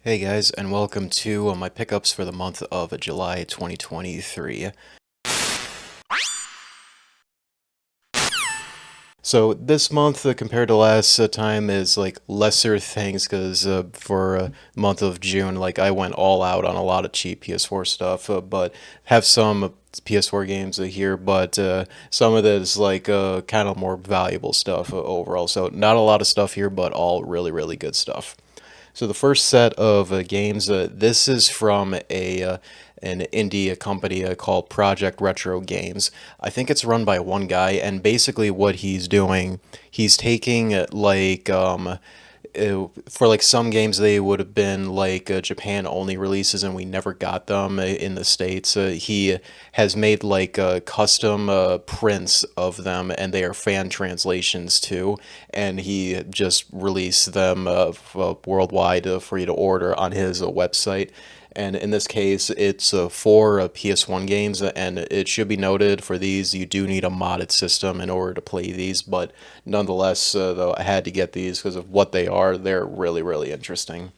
Hey guys, and welcome to my pickups for the month of July 2023. So this month, compared to last time, is like lesser things because for month of June, like I went all out on a lot of cheap PS4 stuff, but have some PS4 games here, but some of it is like kind of more valuable stuff overall. So not a lot of stuff here, but all really, really good stuff. So the first set of games, this is from an indie company called Project Retro Games. I think it's run by one guy, and basically what he's doing, he's taking for like some games they would have been like Japan only releases and we never got them in the States. He has made like custom prints of them and they are fan translations too, and he just released them worldwide for you to order on his website. And in this case, it's for PS1 games, and it should be noted for these, you do need a modded system in order to play these, but nonetheless, though, I had to get these because of what they are. They're really, really interesting.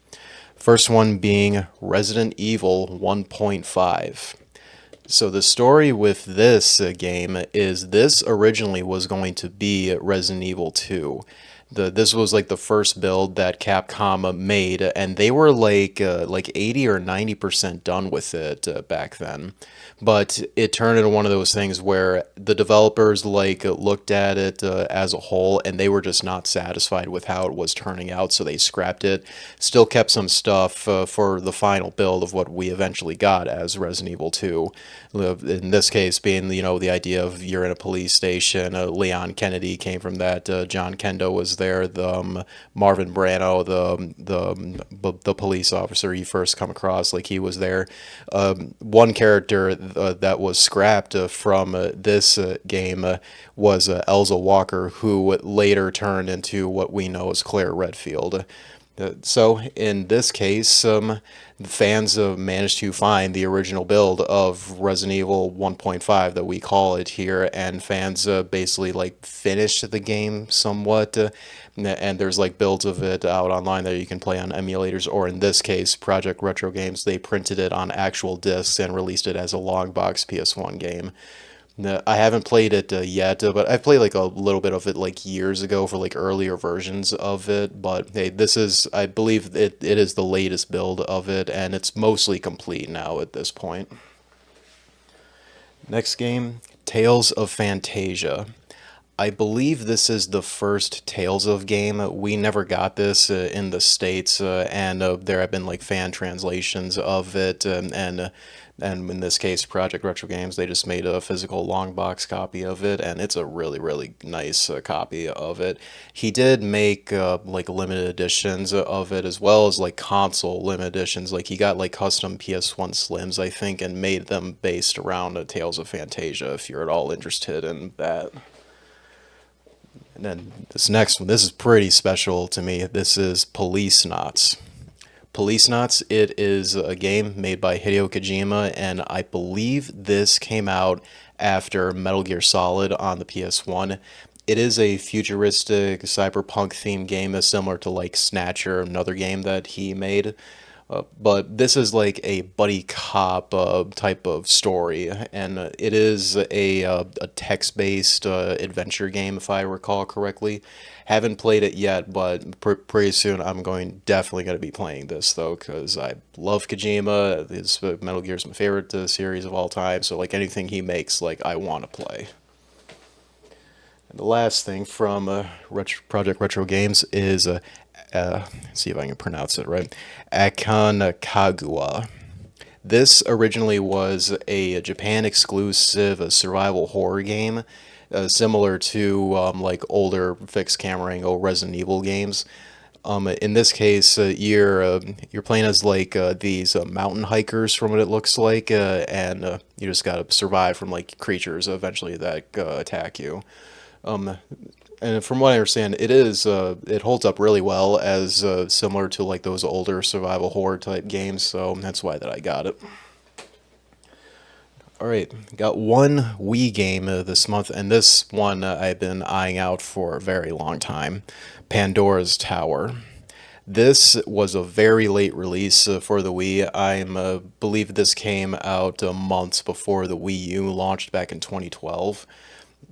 First one being Resident Evil 1.5. So the story with this game is this originally was going to be Resident Evil 2. This was like the first build that Capcom made, and they were like 80 or 90% done with it back then. But it turned into one of those things where the developers like looked at it as a whole, and they were just not satisfied with how it was turning out, so they scrapped it. Still kept some stuff for the final build of what we eventually got as Resident Evil 2. In this case, being the idea of you're in a police station. Leon Kennedy came from that. John Kendo was there. The Marvin Brano, the police officer you first come across, like he was there. One character that was scrapped from this game was Elza Walker, who later turned into what we know as Claire Redfield. So in this case, fans have managed to find the original build of Resident Evil 1.5 that we call it here, and fans basically like finished the game somewhat. And there's like builds of it out online that you can play on emulators, or in this case, Project Retro Games, they printed it on actual discs and released it as a long box PS1 game. No, I haven't played it yet, but I played like a little bit of it like years ago for like earlier versions of it. But hey, this is, I believe it is the latest build of it, and it's mostly complete now at this point. Next game, Tales of Fantasia. I believe this is the first Tales of game. We never got this in the States, and there have been like fan translations of it, and in this case, Project Retro Games, they just made a physical long box copy of it, and it's a really, really nice copy of it. He did make like limited editions of it as well as like console limited editions. Like he got like custom PS1 Slims, I think, and made them based around Tales of Fantasia. If you're at all interested in that. And then this next one, this is pretty special to me. This is Police Knots. Police Knots, it is a game made by Hideo Kojima, and I believe this came out after Metal Gear Solid on the PS1. It is a futuristic cyberpunk themed game, similar to like Snatcher, another game that he made. But this is like a buddy cop type of story, and it is a text-based adventure game, if I recall correctly. Haven't played it yet, but pretty soon I'm definitely going to be playing this though, because I love Kojima. His Metal Gear is my favorite series of all time, so like anything he makes, like I want to play. And the last thing from Project Retro Games is, see if I can pronounce it right, Aconcagua. This originally was a Japan exclusive survival horror game, similar to like older fixed camera angle Resident Evil games. In this case, you're playing as like these mountain hikers, from what it looks like, and you just gotta survive from like creatures eventually that attack you. Um, and from what I understand, it holds up really well as similar to like those older survival horror type games, so that's why that I got it. All right, got one Wii game this month, and this one I've been eyeing out for a very long time. Pandora's Tower. This was a very late release for the Wii. I believe this came out months before the Wii U launched back in 2012.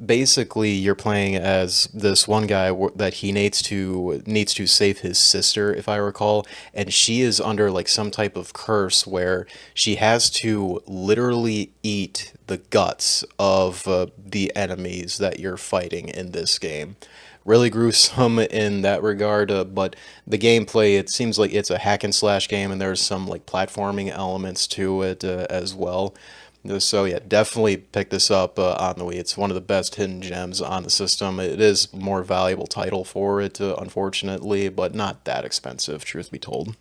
Basically, you're playing as this one guy that he needs to save his sister, if I recall, and she is under like some type of curse where she has to literally eat the guts of the enemies that you're fighting in this game. Really gruesome in that regard, but the gameplay, it seems like it's a hack and slash game, and there's some like platforming elements to it as well. So yeah, definitely pick this up on the Wii. It's one of the best hidden gems on the system. It is a more valuable title for it, unfortunately, but not that expensive, truth be told.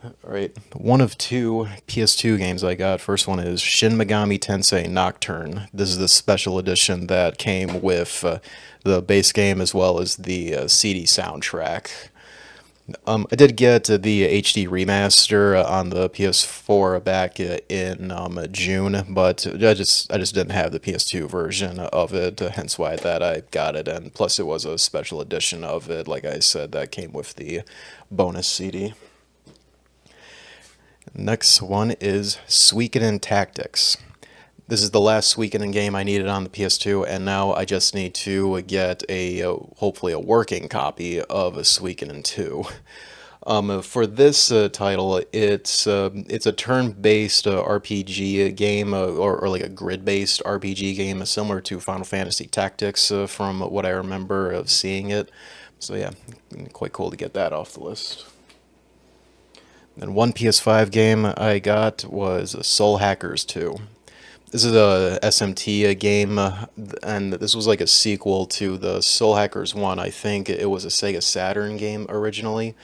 All right, one of two PS2 games I got. First one is Shin Megami Tensei Nocturne. This is the special edition that came with the base game as well as the CD soundtrack. I did get the HD remaster on the PS4 back in June, but I just didn't have the PS2 version of it, hence why that I got it. And plus, it was a special edition of it, like I said, that came with the bonus CD. Next one is Suikoden Tactics. This is the last Suikoden game I needed on the PS2, and now I just need to get a hopefully a working copy of a Suikoden 2. For this title, it's a turn-based RPG game, or like a grid-based RPG game, similar to Final Fantasy Tactics, from what I remember of seeing it. So yeah, quite cool to get that off the list. And one PS5 game I got was Soul Hackers 2. This is a SMT game, and this was like a sequel to the Soul Hackers 1. I think it was a Sega Saturn game originally.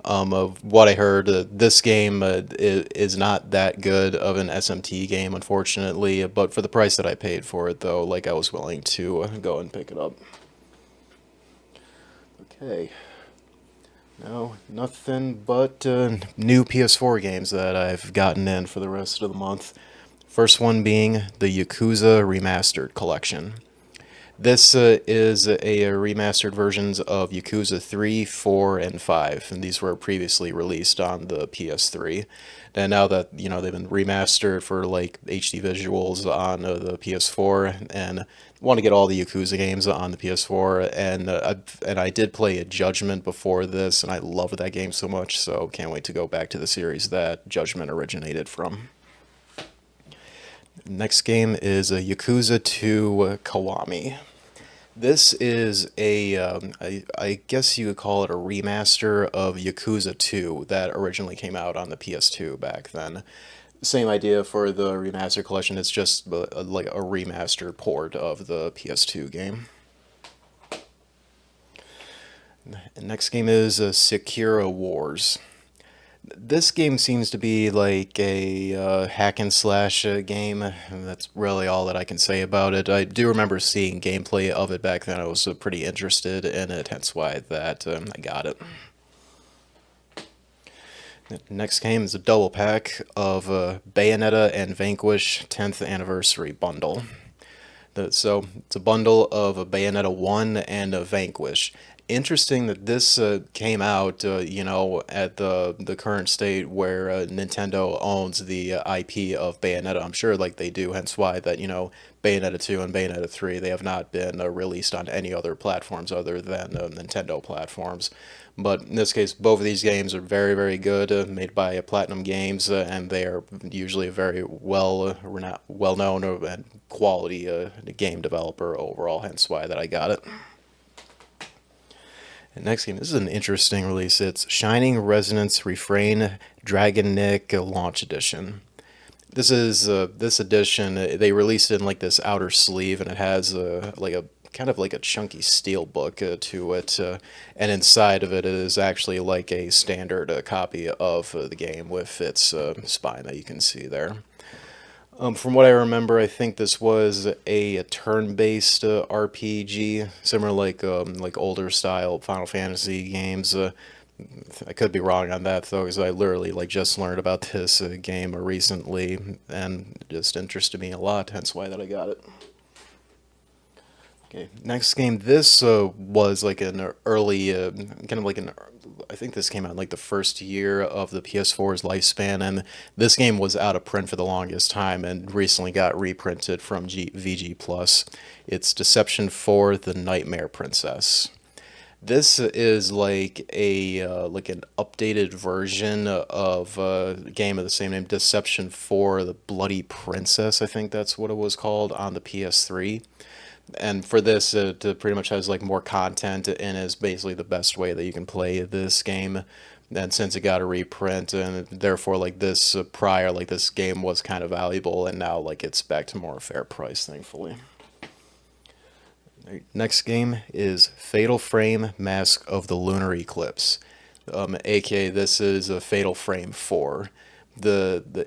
Of what I heard, this game is not that good of an SMT game, unfortunately, but for the price that I paid for it, though, like I was willing to go and pick it up. Okay. No, nothing but new PS4 games that I've gotten in for the rest of the month. First one being the Yakuza Remastered Collection. This is a remastered versions of Yakuza 3, 4, and 5, and these were previously released on the PS3. And now that, they've been remastered for like HD visuals on the PS4, and want to get all the Yakuza games on the PS4, and I did play a Judgment before this, and I loved that game so much, so can't wait to go back to the series that Judgment originated from. Next game is Yakuza 2 Kiwami. This is I guess you could call it a remaster of Yakuza 2 that originally came out on the PS2 back then. Same idea for the remaster collection, it's just like a remaster port of the PS2 game. Next game is Sekiro Wars. This game seems to be like a hack and slash game. And that's really all that I can say about it. I do remember seeing gameplay of it back then. I was pretty interested in it, hence why that I got it. Next game is a double pack of Bayonetta and Vanquish 10th Anniversary Bundle. So it's a bundle of a Bayonetta 1 and a Vanquish. Interesting that this came out, at the current state where Nintendo owns the IP of Bayonetta. I'm sure like they do, hence why that, Bayonetta 2 and Bayonetta 3, they have not been released on any other platforms other than Nintendo platforms. But in this case, both of these games are very, very good, made by Platinum Games, and they are usually a very well-known and quality game developer overall, hence why that I got it. And next game, this is an interesting release. It's Shining Resonance Refrain Dragon Nick Launch Edition. This is this edition. They released it in like this outer sleeve, and it has like a kind of like a chunky steel book to it, and inside of it is actually like a standard copy of the game with its spine that you can see there. From what I remember, I think this was a turn-based RPG, similar like older style Final Fantasy games. I could be wrong on that though, because I literally like just learned about this game recently, and it just interested me a lot. Hence why that I got it. Okay, next game. This was like an early, kind of like an. I think this came out in like the first year of the PS4's lifespan, and this game was out of print for the longest time, and recently got reprinted from VG Plus. It's Deception 4: The Nightmare Princess. This is like an updated version of a game of the same name, Deception 4: The Bloody Princess. I think that's what it was called on the PS3. And for this, it pretty much has like more content and is basically the best way that you can play this game. And since it got a reprint, and therefore like this prior, like this game was kind of valuable, and now like it's back to more fair price, thankfully. Next game is Fatal Frame: Mask of the Lunar Eclipse, aka this is a Fatal Frame 4. The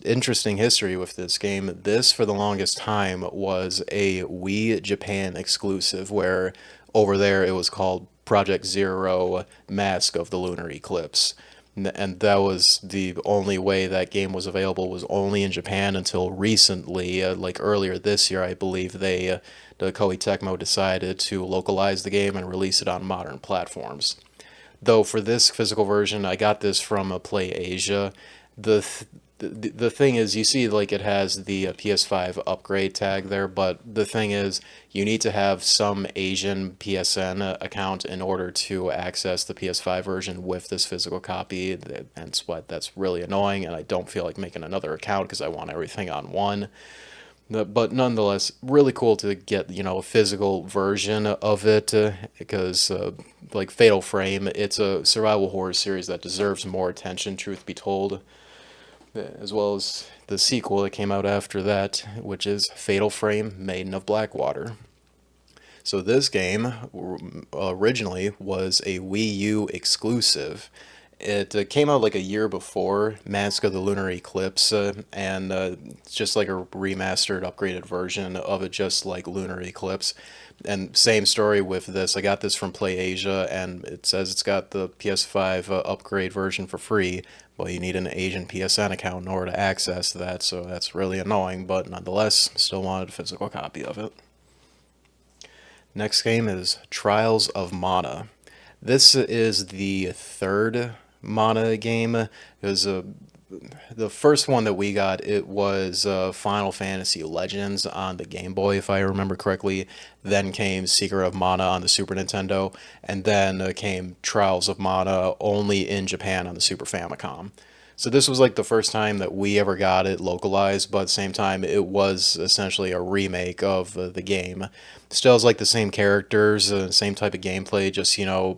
interesting history with this game, this for the longest time was a Wii Japan exclusive, where over there it was called Project Zero: Mask of the Lunar Eclipse. And that was the only way that game was available, was only in Japan until recently, like earlier this year, I believe the Koei Tecmo decided to localize the game and release it on modern platforms. Though for this physical version, I got this from a Play Asia. The the thing is, you see, like it has the PS5 upgrade tag there, but the thing is, you need to have some Asian PSN account in order to access the PS5 version with this physical copy. That's really annoying, and I don't feel like making another account because I want everything on one. But nonetheless, really cool to get, a physical version of it, because like Fatal Frame, it's a survival horror series that deserves more attention, truth be told, as well as the sequel that came out after that, which is Fatal Frame: Maiden of Blackwater. So this game originally was a Wii U exclusive. It came out like a year before Mask of the Lunar Eclipse, and it's just like a remastered, upgraded version of it, just like Lunar Eclipse. And same story with this. I got this from Play Asia, and it says it's got the PS5 upgrade version for free. Well, you need an Asian PSN account in order to access that, so that's really annoying, but nonetheless, still wanted a physical copy of it. Next game is Trials of Mana. This is the third Mana game. It was the first one that we got. It was Final Fantasy Legends on the Game Boy, if I remember correctly. Then came Secret of Mana on the Super Nintendo, and then came Trials of Mana only in Japan on the Super Famicom. So this was like the first time that we ever got it localized, but at the same time, it was essentially a remake of the game. Still has like the same characters, same type of gameplay, just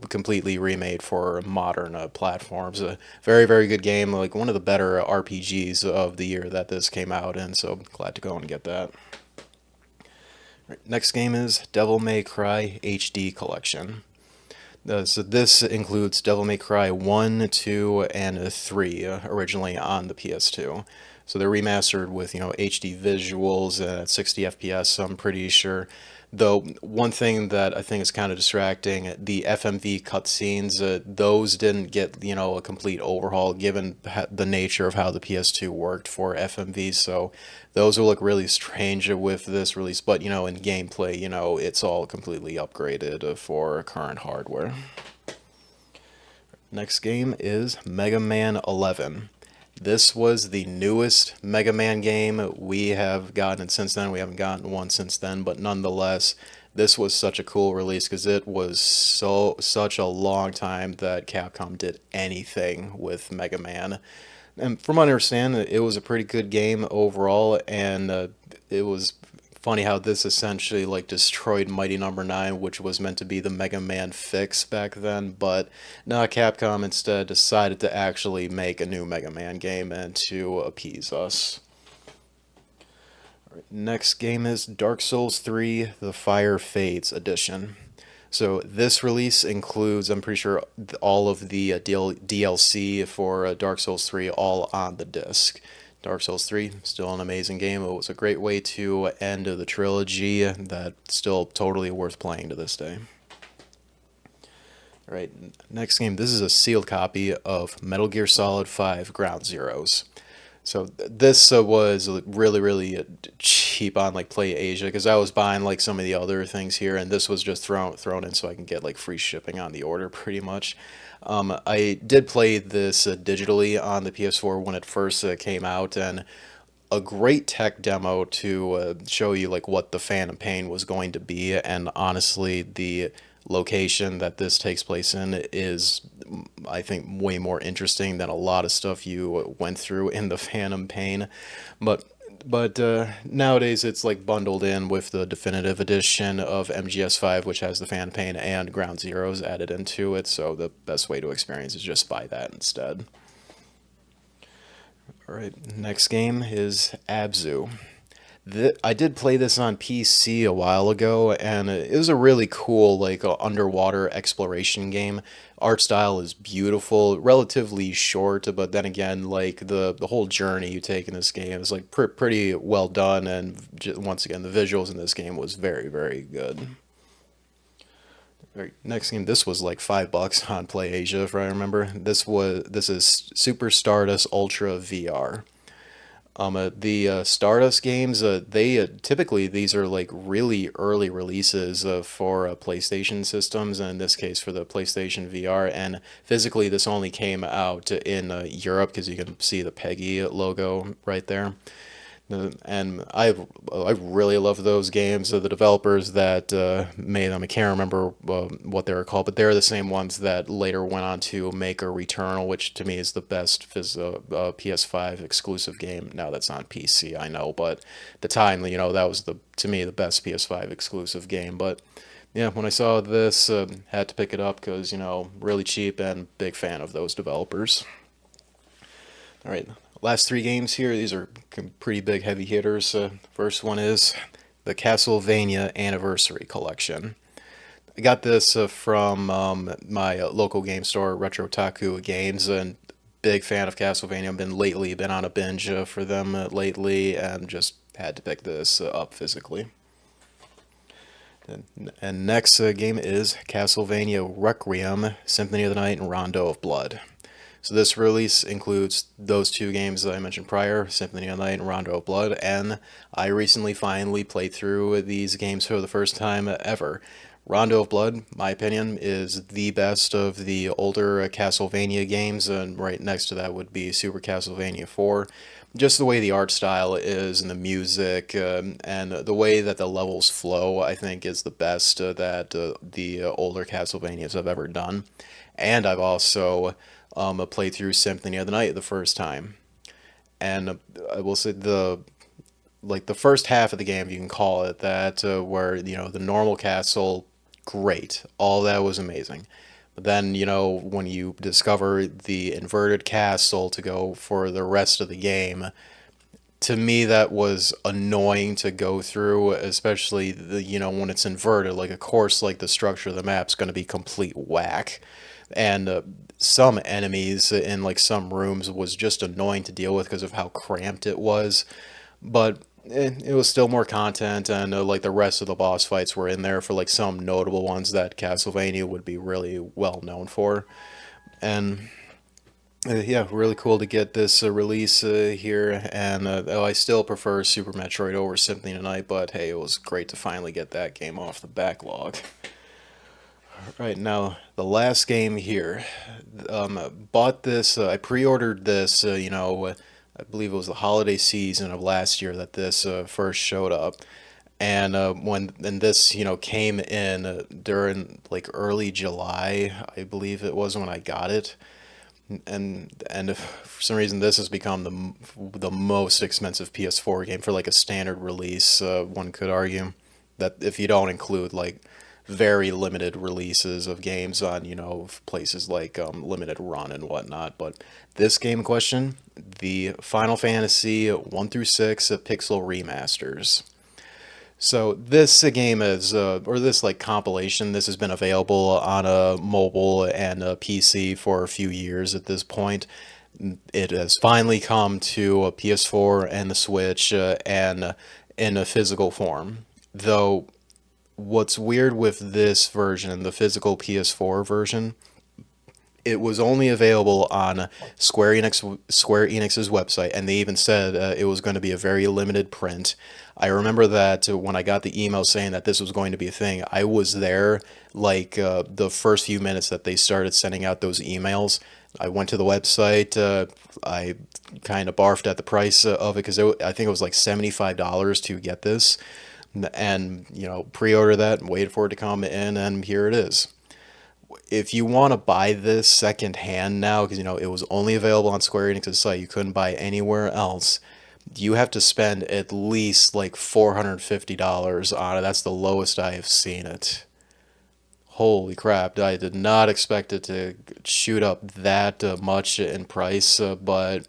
completely remade for modern platforms. A very, very good game, like one of the better RPGs of the year that this came out in. So glad to go and get that. Next game is Devil May Cry HD Collection. So this includes Devil May Cry 1, 2, and 3, originally on the PS2. So they're remastered with, HD visuals at 60 FPS, I'm pretty sure. Though, one thing that I think is kind of distracting, the FMV cutscenes, those didn't get, a complete overhaul given the nature of how the PS2 worked for FMV, so those will look really strange with this release, but, in gameplay, it's all completely upgraded for current hardware. Next game is Mega Man 11. This was the newest Mega Man game we have gotten since then. We haven't gotten one since then, but nonetheless, this was such a cool release because it was such a long time that Capcom did anything with Mega Man. And from what I understand, it was a pretty good game overall, and it was funny how this essentially like destroyed Mighty Number 9, which was meant to be the Mega Man fix back then, but now Capcom instead decided to actually make a new Mega Man game and to appease us. Next game is Dark Souls 3: The Fire Fades Edition. So this release includes, I'm pretty sure, all of the DLC for Dark Souls 3 all on the disc. Dark Souls 3, still an amazing game. It was a great way to end the trilogy that's still totally worth playing to this day. Alright, next game. This is a sealed copy of Metal Gear Solid 5 Ground Zeroes. So this was really really cheap on like Play Asia because I was buying like some of the other things here, and this was just thrown in so I can get like free shipping on the order pretty much. I did play this digitally on the PS4 when it first came out, and a great tech demo to show you like what the Phantom Pain was going to be, and honestly the location that this takes place in is, I think, way more interesting than a lot of stuff you went through in the Phantom Pain. But nowadays it's like bundled in with the definitive edition of MGS5, which has the Phantom Pain and Ground Zeroes added into it, so the best way to experience is just buy that instead. All right, next game is Abzu. I did play this on PC a while ago, and it was a really cool like underwater exploration game. Art style is beautiful, relatively short, but then again, like the whole journey you take in this game is like pretty well done, and once again, the visuals in this game was very very good. Right, next game, this was like $5 on Play Asia, if I remember. This is Super Stardust Ultra VR. The Stardust games, they typically these are like really early releases for PlayStation systems, and in this case for the PlayStation VR. And physically, this only came out in Europe because you can see the Peggy logo right there. And I really love those games. The developers that made them, I can't remember what they were called, but they're the same ones that later went on to make a Returnal, which to me is the best PS5 exclusive game. Now that's on PC, I know, but at the time, that was the to me the best PS5 exclusive game. But yeah, when I saw this, had to pick it up because really cheap and big fan of those developers. All right, last three games here. These are pretty big heavy hitters. First one is the Castlevania Anniversary Collection. I got this from my local game store, Retro Taku Games, and big fan of Castlevania. I've been on a binge for them lately, and just had to pick this up physically. And next game is Castlevania Requiem, Symphony of the Night, and Rondo of Blood. So this release includes those two games that I mentioned prior, Symphony of the Night and Rondo of Blood, and I recently finally played through these games for the first time ever. Rondo of Blood, my opinion, is the best of the older Castlevania games, and right next to that would be Super Castlevania 4. Just the way the art style is and the music and the way that the levels flow, I think, is the best that the older Castlevanias have ever done. And I've also played through Symphony of the Night the first time, and I will say the first half of the game, you can call it that, where the normal castle, great, all that was amazing. But then when you discover the inverted castle to go for the rest of the game, to me that was annoying to go through, especially when it's inverted. Like, of course, like the structure of the map's going to be complete whack, and some enemies in like some rooms was just annoying to deal with because of how cramped it was. But it was still more content, and like the rest of the boss fights were in there for like some notable ones that Castlevania would be really well known for. And yeah, really cool to get this release here. And though I still prefer Super Metroid over Symphony of the Night, but hey, it was great to finally get that game off the backlog. Right now, the last game here. Bought this. I pre-ordered this. I believe it was the holiday season of last year that this first showed up, and this came in during like early July, I believe it was when I got it, and if, for some reason this has become the most expensive PS4 game for like a standard release. One could argue that if you don't include like very limited releases of games on places like limited run and whatnot. But this game in question, the Final Fantasy 1 through 6 pixel remasters. So this game is, or this like compilation, this has been available on a mobile and a PC for a few years at this point. It has finally come to a PS4 and the Switch, and in a physical form. Though what's weird with this version, the physical PS4 version, It was only available on Square Enix's website, and they even said it was going to be a very limited print. I remember that when I got the email saying that this was going to be a thing, I was there like the first few minutes that they started sending out those emails. I went to the website. I kind of barfed at the price of it because I think it was like $75 to get this, and pre-order that and waited for it to come in, and here it is. If you want to buy this second hand now, because it was only available on Square Enix's site, you couldn't buy it anywhere else. You have to spend at least like $450 on it. That's the lowest I have seen it. Holy crap! I did not expect it to shoot up that much in price, but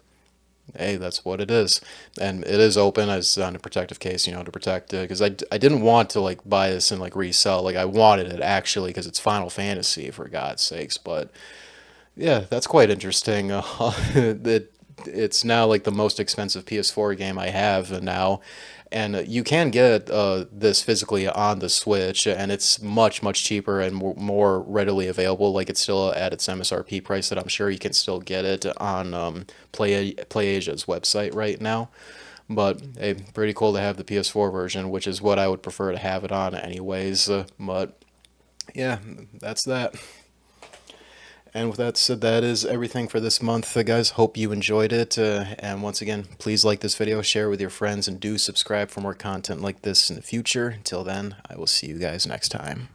hey, that's what it is. And it is open as on a protective case, to protect it. Because I didn't want to like buy this and like resell. Like I wanted it actually because it's Final Fantasy for God's sakes. But yeah, that's quite interesting. It's now like the most expensive PS4 game I have now, and you can get this physically on the Switch, and it's much cheaper and more readily available. Like it's still at its MSRP price that I'm sure you can still get it on PlayAsia's website right now. But hey, pretty cool to have the PS4 version, which is what I would prefer to have it on anyways. But yeah, that's that. And with that said, that is everything for this month, guys. Hope you enjoyed it. And once again, please like this video, share it with your friends, and do subscribe for more content like this in the future. Until then, I will see you guys next time.